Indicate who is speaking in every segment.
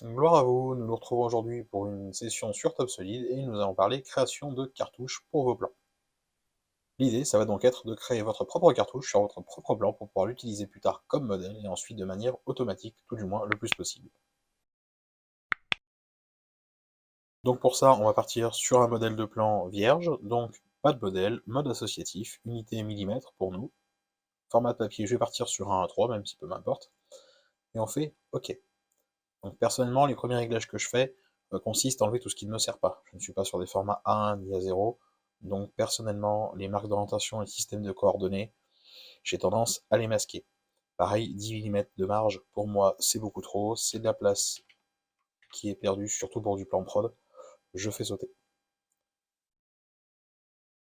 Speaker 1: Gloire à vous, nous nous retrouvons aujourd'hui pour une session sur TopSolid et nous allons parler création de cartouches pour vos plans. L'idée, ça va donc être de créer votre propre cartouche sur votre propre plan pour pouvoir l'utiliser plus tard comme modèle et ensuite de manière automatique, tout du moins le plus possible. Donc pour ça, on va partir sur un modèle de plan vierge, donc pas de modèle, mode associatif, unité millimètre pour nous. Format de papier, je vais partir sur un A3, même si peu m'importe. Et on fait OK. Donc personnellement, les premiers réglages que je fais consistent à enlever tout ce qui ne me sert pas. Je ne suis pas sur des formats A1 ni A0, donc personnellement, les marques d'orientation et systèmes de coordonnées, j'ai tendance à les masquer. Pareil, 10 mm de marge, pour moi, c'est beaucoup trop, c'est de la place qui est perdue, surtout pour du plan prod, je fais sauter.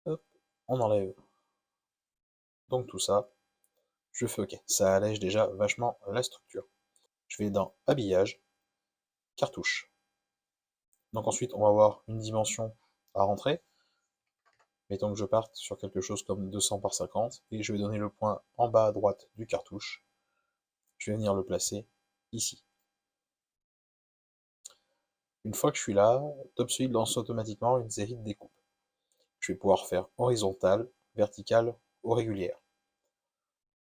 Speaker 1: Hop, on enlève donc tout ça, je fais OK. Ça allège déjà vachement la structure. Je vais dans Habillage, Cartouche. Donc ensuite, on va avoir une dimension à rentrer. Mettons que je parte sur quelque chose comme 200 par 50, et je vais donner le point en bas à droite du cartouche. Je vais venir le placer ici. Une fois que je suis là, TopSolid lance automatiquement une série de découpes. Je vais pouvoir faire horizontale, verticale ou régulière.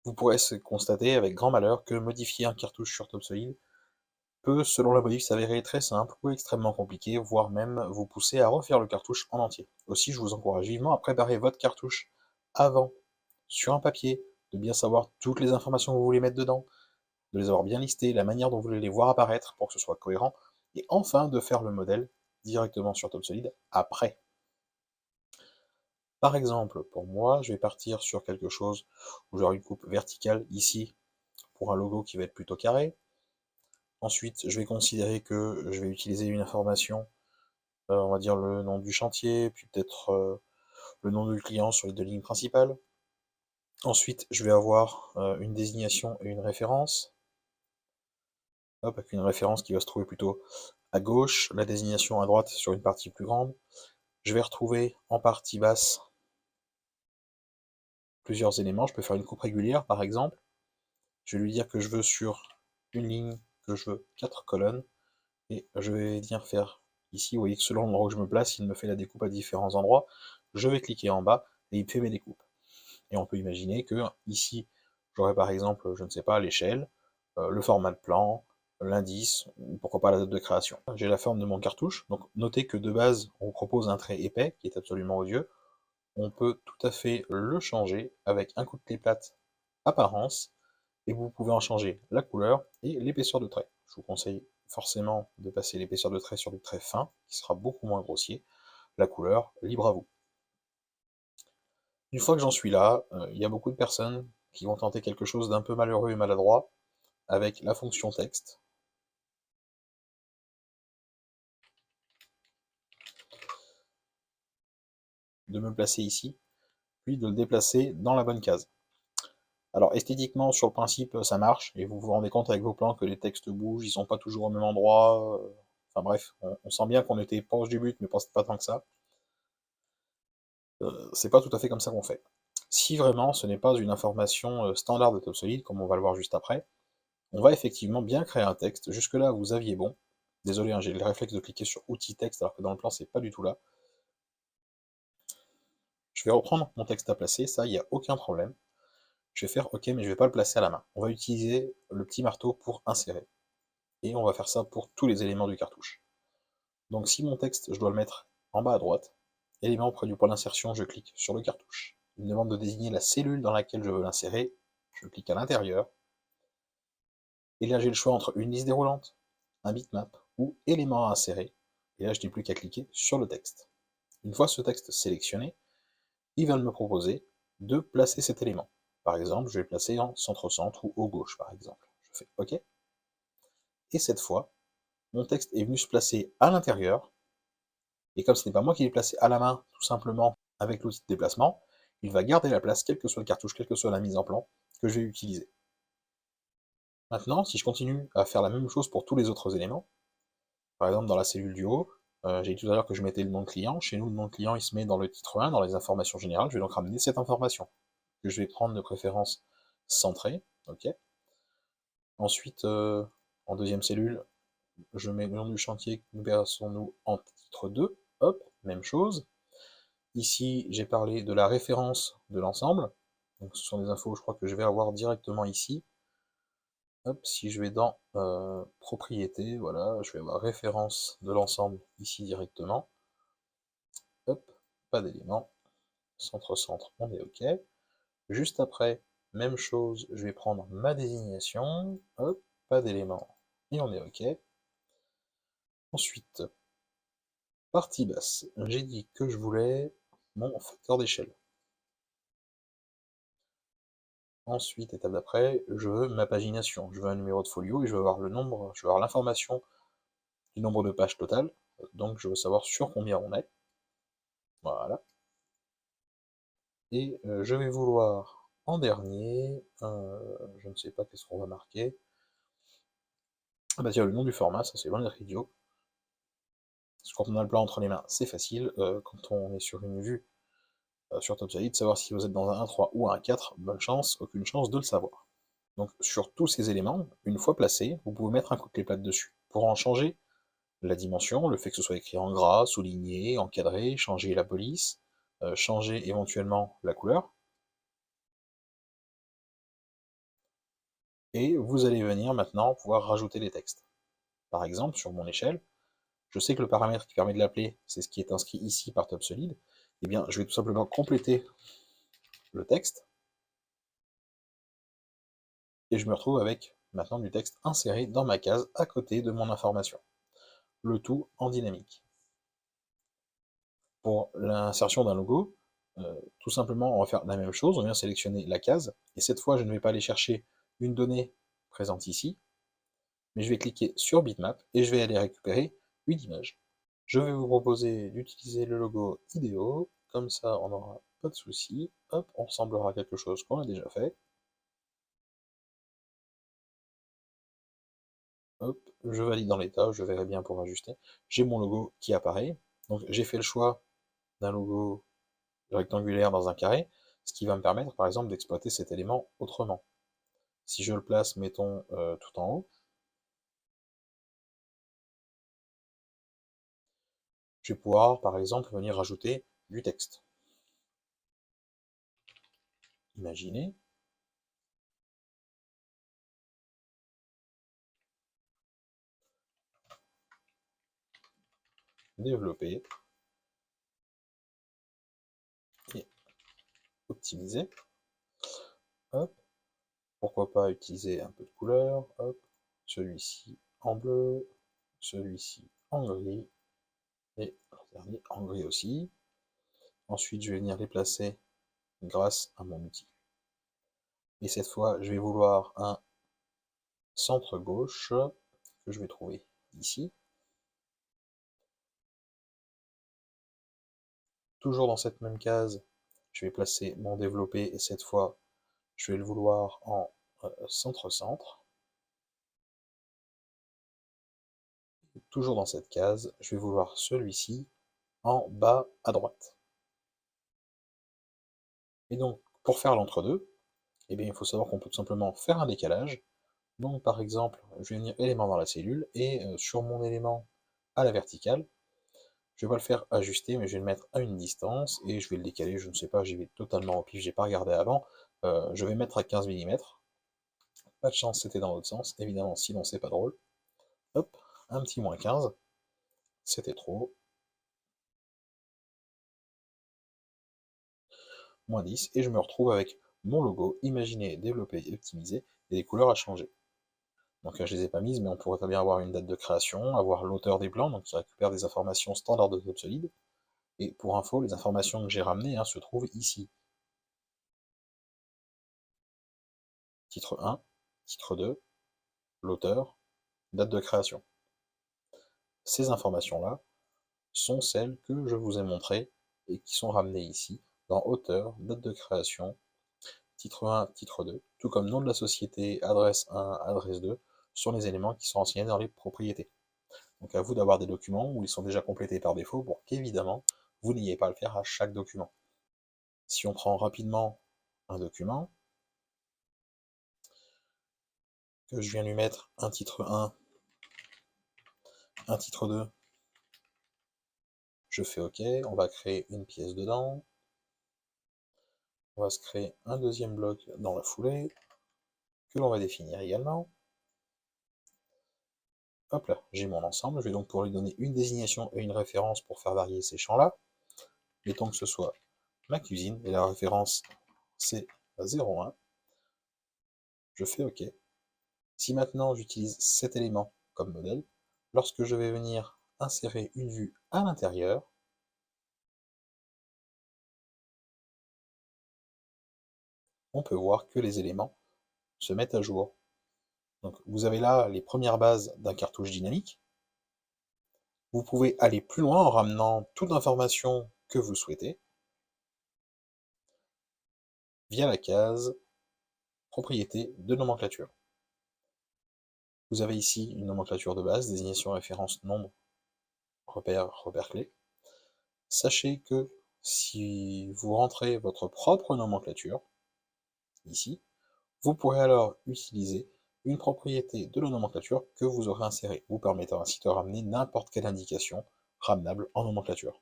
Speaker 1: Vous pourrez constater avec grand malheur que modifier un cartouche sur TopSolid peut, selon la modif, s'avérer très simple ou extrêmement compliqué, voire même vous pousser à refaire le cartouche en entier. Aussi, je vous encourage vivement à préparer votre cartouche avant, sur un papier, de bien savoir toutes les informations que vous voulez mettre dedans, de les avoir bien listées, la manière dont vous voulez les voir apparaître pour que ce soit cohérent, et enfin de faire le modèle directement sur TopSolid après. Par exemple, pour moi, je vais partir sur quelque chose où j'aurai une coupe verticale ici, pour un logo qui va être plutôt carré. Ensuite, je vais considérer que je vais utiliser une information, on va dire le nom du chantier, puis peut-être le nom du client sur les deux lignes principales. Ensuite, je vais avoir une désignation et une référence. Hop, avec une référence qui va se trouver plutôt à gauche, la désignation à droite sur une partie plus grande. Je vais retrouver en partie basse plusieurs éléments. Je peux faire une coupe régulière par exemple. Je vais lui dire que je veux sur une ligne, que je veux 4 colonnes, et je vais venir faire ici, vous voyez que selon l'endroit où je me place, il me fait la découpe à différents endroits. Je vais cliquer en bas et il me fait mes découpes. Et on peut imaginer que ici, j'aurai par exemple, je ne sais pas, l'échelle, le format de plan, l'indice, ou pourquoi pas la date de création. J'ai la forme de mon cartouche, donc notez que de base, on vous propose un trait épais, qui est absolument odieux. On peut tout à fait le changer avec un coup de clé plate apparence, et vous pouvez en changer la couleur et l'épaisseur de trait. Je vous conseille forcément de passer l'épaisseur de trait sur du trait fin, qui sera beaucoup moins grossier. La couleur, libre à vous. Une fois que j'en suis là, il y a beaucoup de personnes qui vont tenter quelque chose d'un peu malheureux et maladroit avec la fonction texte. De me placer ici, puis de le déplacer dans la bonne case. Alors esthétiquement, sur le principe, ça marche, et vous vous rendez compte avec vos plans que les textes bougent, ils sont pas toujours au même endroit. Enfin bref, on sent bien qu'on était proche du but, mais pas tant que ça. C'est pas tout à fait comme ça qu'on fait. Si vraiment ce n'est pas une information standard de TopSolid, comme on va le voir juste après, on va effectivement bien créer un texte. Jusque-là, vous aviez bon. Désolé, hein, j'ai le réflexe de cliquer sur Outils texte, alors que dans le plan, c'est pas du tout là. Je vais reprendre mon texte à placer, ça, il n'y a aucun problème. Je vais faire OK, mais je ne vais pas le placer à la main. On va utiliser le petit marteau pour insérer. Et on va faire ça pour tous les éléments du cartouche. Donc si mon texte, je dois le mettre en bas à droite, élément près du point d'insertion, je clique sur le cartouche. Il me demande de désigner la cellule dans laquelle je veux l'insérer. Je clique à l'intérieur. Et là, j'ai le choix entre une liste déroulante, un bitmap ou élément à insérer. Et là, je n'ai plus qu'à cliquer sur le texte. Une fois ce texte sélectionné, il va me proposer de placer cet élément. Par exemple, je vais le placer en centre-centre ou haut gauche, par exemple. Je fais OK. Et cette fois, mon texte est venu se placer à l'intérieur. Et comme ce n'est pas moi qui l'ai placé à la main, tout simplement avec l'outil de déplacement, il va garder la place, quelle que soit le cartouche, quelle que soit la mise en plan que je vais utiliser. Maintenant, si je continue à faire la même chose pour tous les autres éléments, par exemple dans la cellule du haut, j'ai dit tout à l'heure que je mettais le nom de client. Chez nous, le nom de client, il se met dans le titre 1, dans les informations générales. Je vais donc ramener cette information, que je vais prendre de préférence centrée. OK. Ensuite, en deuxième cellule, je mets le nom du chantier, nous versons-nous en titre 2, hop, même chose. Ici, j'ai parlé de la référence de l'ensemble, donc ce sont des infos, je crois que je vais avoir directement ici. Hop, si je vais dans propriété, voilà, je vais avoir référence de l'ensemble ici directement. Hop, pas d'éléments. Centre-centre, on est OK. Juste après, même chose, je vais prendre ma désignation. Hop, pas d'éléments. Et on est OK. Ensuite, partie basse, j'ai dit que je voulais mon facteur d'échelle. Ensuite, étape d'après, je veux ma pagination. Je veux un numéro de folio et je veux avoir le nombre, je veux avoir l'information du nombre de pages totales. Donc je veux savoir sur combien on est. Voilà. Et je vais vouloir en dernier, je ne sais pas qu'est-ce qu'on va marquer. Ah bah tiens, le nom du format, ça c'est loin d'être idiot. Parce que quand on a le plan entre les mains, c'est facile. Quand on est sur une vue sur TopSolid, savoir si vous êtes dans un 1.3 ou un 4, bonne chance, aucune chance de le savoir. Donc sur tous ces éléments, une fois placés, vous pouvez mettre un coup de clé plate dessus. Pour en changer la dimension, le fait que ce soit écrit en gras, souligné, encadré, changer la police, changer éventuellement la couleur. Et vous allez venir maintenant pouvoir rajouter des textes. Par exemple, sur mon échelle, je sais que le paramètre qui permet de l'appeler, c'est ce qui est inscrit ici par TopSolid. Eh bien, je vais tout simplement compléter le texte, et je me retrouve avec maintenant du texte inséré dans ma case à côté de mon information. Le tout en dynamique. Pour l'insertion d'un logo, tout simplement, on va faire la même chose, on vient sélectionner la case, et cette fois, je ne vais pas aller chercher une donnée présente ici, mais je vais cliquer sur Bitmap, et je vais aller récupérer une image. Je vais vous proposer d'utiliser le logo IDEO, comme ça on n'aura pas de soucis. Hop, on ressemblera à quelque chose qu'on a déjà fait. Hop, je valide dans l'état, je verrai bien pour ajuster. J'ai mon logo qui apparaît. Donc j'ai fait le choix d'un logo rectangulaire dans un carré, ce qui va me permettre par exemple d'exploiter cet élément autrement. Si je le place, mettons, tout en haut, je vais pouvoir par exemple venir rajouter du texte. Imaginez, développer et optimiser. Hop, pourquoi pas utiliser un peu de couleur, hop, celui-ci en bleu, celui-ci en gris, et le dernier en gris aussi. Ensuite, je vais venir les placer grâce à mon outil. Et cette fois, je vais vouloir un centre gauche que je vais trouver ici. Toujours dans cette même case, je vais placer mon développé et cette fois, je vais le vouloir en centre-centre. Toujours dans cette case, je vais vouloir celui-ci en bas à droite. Et donc, pour faire l'entre-deux, eh bien, il faut savoir qu'on peut tout simplement faire un décalage. Donc, par exemple, je vais venir élément dans la cellule, et sur mon élément à la verticale, je vais pas le faire ajuster, mais je vais le mettre à une distance, et je vais le décaler, je ne sais pas, j'y vais totalement au pif, j'ai pas regardé avant. Je vais mettre à 15 mm. Pas de chance, c'était dans l'autre sens, évidemment, sinon c'est pas drôle. Hop, un petit moins 15, c'était trop. Moins 10, et je me retrouve avec mon logo, imaginé, développé et optimisé, et les couleurs à changer. Donc je les ai pas mises, mais on pourrait très bien avoir une date de création, avoir l'auteur des plans, donc qui récupère des informations standards de TopSolid. Et pour info, les informations que j'ai ramenées se trouvent ici. Titre 1, titre 2, l'auteur, date de création. Ces informations-là sont celles que je vous ai montrées et qui sont ramenées ici, dans auteur, date de création, titre 1, titre 2, tout comme nom de la société, adresse 1, adresse 2, sont les éléments qui sont renseignés dans les propriétés. Donc à vous d'avoir des documents où ils sont déjà complétés par défaut pour qu'évidemment, vous n'ayez pas à le faire à chaque document. Si on prend rapidement un document, que je viens lui mettre un titre 1 un titre 2, je fais OK, on va créer une pièce dedans, on va se créer un deuxième bloc dans la foulée, que l'on va définir également. Hop là, j'ai mon ensemble, je vais donc pouvoir lui donner une désignation et une référence pour faire varier ces champs-là. Mettons que ce soit ma cuisine, et la référence c'est 01. Je fais OK. Si maintenant j'utilise cet élément comme modèle, lorsque je vais venir insérer une vue à l'intérieur, on peut voir que les éléments se mettent à jour. Donc vous avez là les premières bases d'un cartouche dynamique. Vous pouvez aller plus loin en ramenant toute l'information que vous souhaitez via la case propriété de nomenclature. Vous avez ici une nomenclature de base, désignation, référence, nombre, repère, repère clé. Sachez que si vous rentrez votre propre nomenclature, ici, vous pourrez alors utiliser une propriété de la nomenclature que vous aurez insérée, vous permettant ainsi de ramener n'importe quelle indication ramenable en nomenclature.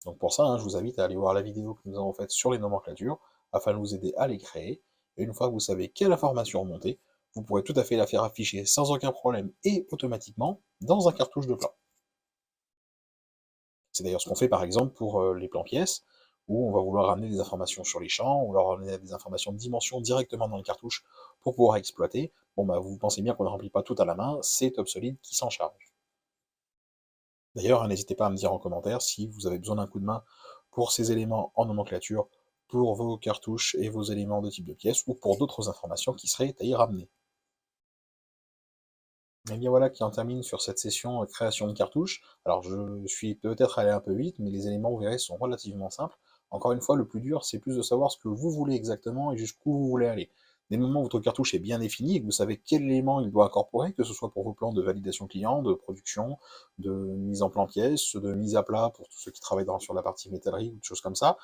Speaker 1: Donc pour ça, je vous invite à aller voir la vidéo que nous avons faite sur les nomenclatures, afin de vous aider à les créer, et une fois que vous savez quelle information remonter, vous pourrez tout à fait la faire afficher sans aucun problème et automatiquement dans un cartouche de plan. C'est d'ailleurs ce qu'on fait par exemple pour les plans pièces, où on va vouloir ramener des informations sur les champs, ou leur ramener des informations de dimension directement dans le cartouche pour pouvoir exploiter. Bon bah vous pensez bien qu'on ne remplit pas tout à la main, c'est TopSolid qui s'en charge. D'ailleurs, n'hésitez pas à me dire en commentaire si vous avez besoin d'un coup de main pour ces éléments en nomenclature, pour vos cartouches et vos éléments de type de pièce, ou pour d'autres informations qui seraient à y ramener. Et bien voilà qui en termine sur cette session création de cartouches. Alors je suis peut-être allé un peu vite, mais les éléments, vous verrez, sont relativement simples. Encore une fois, le plus dur, c'est plus de savoir ce que vous voulez exactement et jusqu'où vous voulez aller. Dès le moment où votre cartouche est bien défini et que vous savez quel élément il doit incorporer, que ce soit pour vos plans de validation client, de production, de mise en plan pièce, de mise à plat pour tous ceux qui travaillent sur la partie métallerie ou des choses comme ça,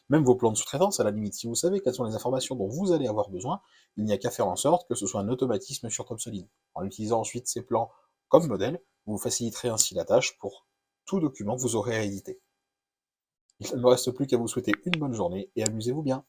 Speaker 1: même vos plans de sous-traitance, à la limite, si vous savez quelles sont les informations dont vous allez avoir besoin, il n'y a qu'à faire en sorte que ce soit un automatisme sur TopSolid. En utilisant ensuite ces plans comme modèle, vous faciliterez ainsi la tâche pour tout document que vous aurez à éditer. Il ne me reste plus qu'à vous souhaiter une bonne journée et amusez-vous bien.